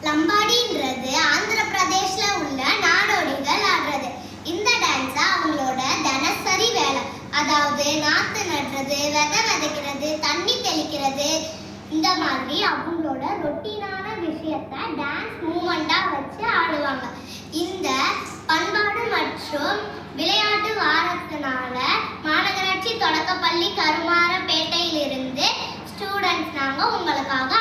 லம்பாடின்றது ஆந்திர பிரதேஷ்ல உள்ள நாடோடிகள் ஆடுறது. இந்த டான்ஸ் அவங்களோட தினசரி வேலை. அதாவது நாத்து நடுறது, விதை விதைக்கிறது, தண்ணி தெளிக்கிறது, இந்த மாதிரி அவங்களோட ரொட்டீனான விஷயத்த டான்ஸ் மூமெண்டா வச்சு ஆடுவாங்க. இந்த பண்பாடு மற்றும் விளையாட்டு வாரத்தினால மாநகராட்சி தொடக்கப்பள்ளி கருமாரப்பேட்டையிலிருந்து ஸ்டூடெண்ட்ஸ் நாங்கள் உங்களுக்காக